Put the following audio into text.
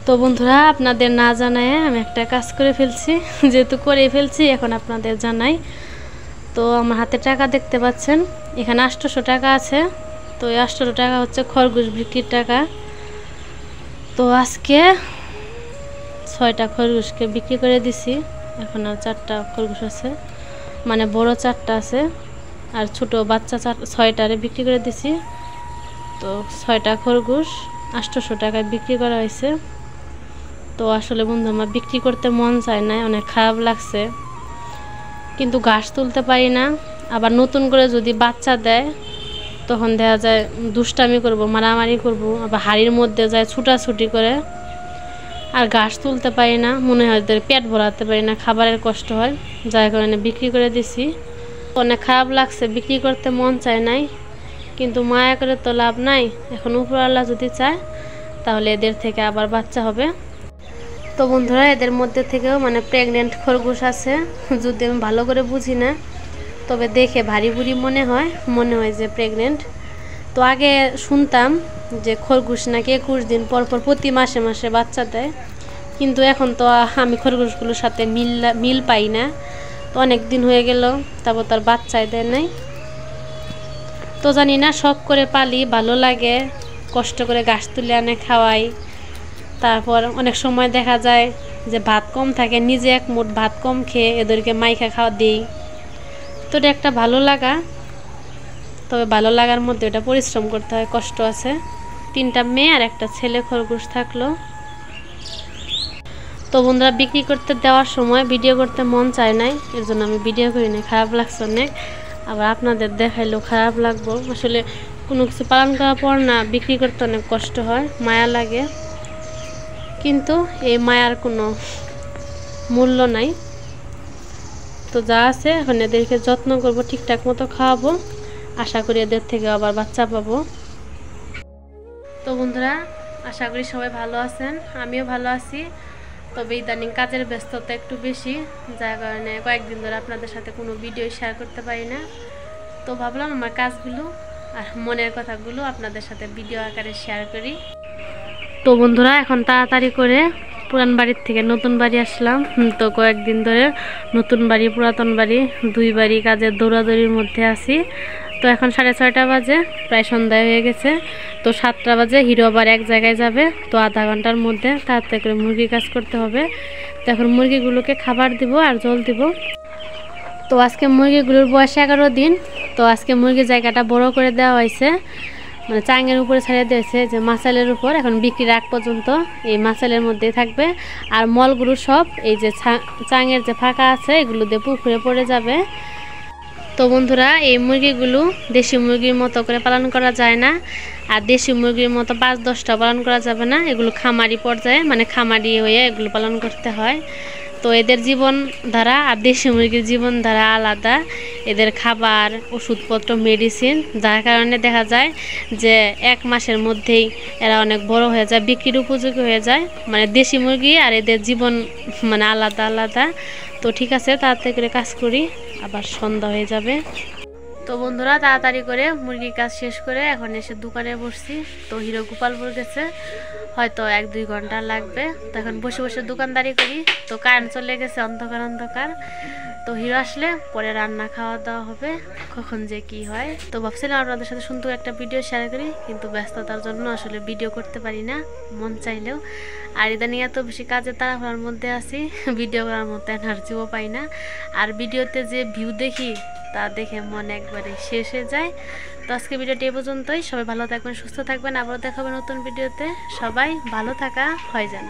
তো বন্ধুরা, আপনাদের না জানায় আমি একটা কাজ করে ফেলছি, যেহেতু করে ফেলছি এখন আপনাদের জানাই। তো আমার হাতে টাকা দেখতে পাচ্ছেন, এখানে 800 টাকা আছে। তো এই 800 টাকা হচ্ছে খরগোশ বিক্রির টাকা। তো আজকে 6টা খরগোশকে বিক্রি করে দিছি। এখন আর 4টা খরগোশ আছে, মানে বড় 4টা আছে আর ছোট বাচ্চা 6টারে বিক্রি করে দিছি। তো 6টা খরগোশ 800 টাকায় বিক্রি করা হয়েছে। তো আসলে বন্ধু, আমার বিক্রি করতে মন চায় না, অনেক খারাপ লাগছে, কিন্তু ঘাস তুলতে পারি না। আবার নতুন করে যদি বাচ্চা দেয় তখন দেখা যায় দুষ্টামি করব, মারামারি করব, আবার হাড়ির মধ্যে যায় ছুটাছুটি করে, আর ঘাস তুলতে পারি না। মনে হয় ওদের পেট ভরাতে পারি না, খাবারের কষ্ট হয়, যার কারণে বিক্রি করে দিছি। অনেক খারাপ লাগছে, বিক্রি করতে মন চায় নাই, কিন্তু মায়া করে তো লাভ নাই। এখন উপরওয়ালা যদি চায় তাহলে এদের থেকে আবার বাচ্চা হবে। তো বন্ধুরা, এদের মধ্যে থেকেও মানে প্রেগনেন্ট খরগোশ আছে, যদি আমি ভালো করে বুঝি না, তবে দেখে ভারী বুড়ি মনে হয় যে প্রেগনেন্ট। তো আগে শুনতাম যে খরগোশ নাকি 21 দিন পর পর প্রতি মাসে মাসে বাচ্চা দেয়, কিন্তু এখন তো আমি খরগোশগুলোর সাথে মিল পাই না। তো অনেক দিন হয়ে গেল, তারপর তার বাচ্চাই দেয় নাই। তো জানি না, শখ করে পালি, ভালো লাগে, কষ্ট করে ঘাস তুলে আনে খাওয়াই। তারপর অনেক সময় দেখা যায় যে ভাত কম থাকে, নিজে এক মুঠ ভাত কম খেয়ে এদেরকে মাইখা খাওয়া দিই। তো এটা একটা ভালো লাগা, তবে ভালো লাগার মধ্যে এটা পরিশ্রম করতে হয়, কষ্ট আছে। 3টা মেয়ে আর একটা ছেলে খরগোশ থাকলো। তো বন্ধুরা, বিক্রি করতে দেওয়ার সময় ভিডিও করতে মন চায় নাই, এর জন্য আমি ভিডিও করি না। খারাপ লাগছে অনেক, আবার আপনাদের দেখাইলেও খারাপ লাগবো। আসলে কোনো কিছু পালন করার পর না বিক্রি করতে অনেক কষ্ট হয়, মায়া লাগে, কিন্তু এই মায়ার কোনো মূল্য নাই। তো যা আছে এখন এদেরকে যত্ন করব, ঠিকঠাক মতো খাওয়াবো, আশা করি এদের থেকে আবার বাচ্চা পাবো। তো বন্ধুরা, আশা করি সবাই ভালো আছেন, আমিও ভালো আছি। তবে ইদানিং কাজের ব্যস্ততা একটু বেশি, যার কারণে কয়েকদিন ধরে আপনাদের সাথে কোনো ভিডিও শেয়ার করতে পারি না। তো ভাবলাম আমার কাজগুলো আর মনের কথাগুলো আপনাদের সাথে ভিডিও আকারে শেয়ার করি। তো বন্ধুরা, এখন তাড়াতাড়ি করে পুরান বাড়ির থেকে নতুন বাড়ি আসলাম। তো কয়েকদিন ধরে নতুন বাড়ি পুরাতন বাড়ি 2 বাড়ি কাজের দৌড়াদৌড়ির মধ্যে আছি। তো এখন 6:30 বাজে, প্রায় সন্ধ্যা হয়ে গেছে। তো 7টা বাজে হিরো আবার এক জায়গায় যাবে, তো আধা ঘন্টার মধ্যে তাড়াতাড়ি করে মুরগি কাজ করতে হবে। তো এখন মুরগিগুলোকে খাবার দিব আর জল দিব। তো আজকে মুরগিগুলোর বয়স 11 দিন। তো আজকে মুরগির জায়গাটা বড় করে দেওয়া হয়েছে, মানে চাঙের উপরে ছাড়িয়ে দিয়েছে, যে মাচালের উপর। এখন বিক্রির আগ পর্যন্ত এই মাচালের মধ্যেই থাকবে, আর মলগুলো সব এই যে চাঙের যে ফাঁকা আছে এগুলো দিয়ে পুকুরে পড়ে যাবে। তো বন্ধুরা, এই মুরগিগুলো দেশি মুরগির মতো করে পালন করা যায় না, আর দেশি মুরগির মতো 5-10টা পালন করা যাবে না। এগুলো খামারি পর্যায়ে, মানে খামারি হয়ে এগুলো পালন করতে হয়। তো এদের জীবনধারা আর দেশি মুরগির জীবনধারা আলাদা। এদের খাবার, ওষুধপত্র, মেডিসিন, যার কারণে দেখা যায় যে 1 মাসের মধ্যেই এরা অনেক বড় হয়ে যায়, বিক্রির উপযোগী হয়ে যায়। মানে দেশি মুরগি আর এদের জীবন মানে আলাদা আলাদা। তো ঠিক আছে, তাড়াতাড়ি করে কাজ করি, আবার সন্ধ্যা হয়ে যাবে। তো বন্ধুরা, তাড়াতাড়ি করে মুরগির কাজ শেষ করে এখন এসে দোকানে বসছি। তো হিরো গোপালপুর গেছে, হয়তো 1-2 ঘন্টা লাগবে। তো এখন বসে বসে দোকানদারি করি। তো কারেন্ট চলে গেছে, অন্ধকার অন্ধকার। তো হিরো আসলে পরে রান্না খাওয়া দাওয়া হবে, কখন যে কি হয়। তো ভাবছিলাম আপনাদের সাথে সুন্দর একটা ভিডিও শেয়ার করি, কিন্তু ব্যস্ততার জন্য আসলে ভিডিও করতে পারি না, মন চাইলেও। আর ইদানিং এত বেশি কাজের তাড়াহুড়ার মধ্যে আছি, ভিডিও করার মতো এনার্জিও পাই না। আর ভিডিওতে যে ভিউ দেখি তা দেখে মন একবারে শেষ হয়ে যায়। তো আজকে ভিডিওটি এ পর্যন্তই। সবাই ভালো থাকবেন, সুস্থ থাকবেন, আবারও দেখাবেন নতুন ভিডিওতে। সবাই ভালো থাকা হয় যেন।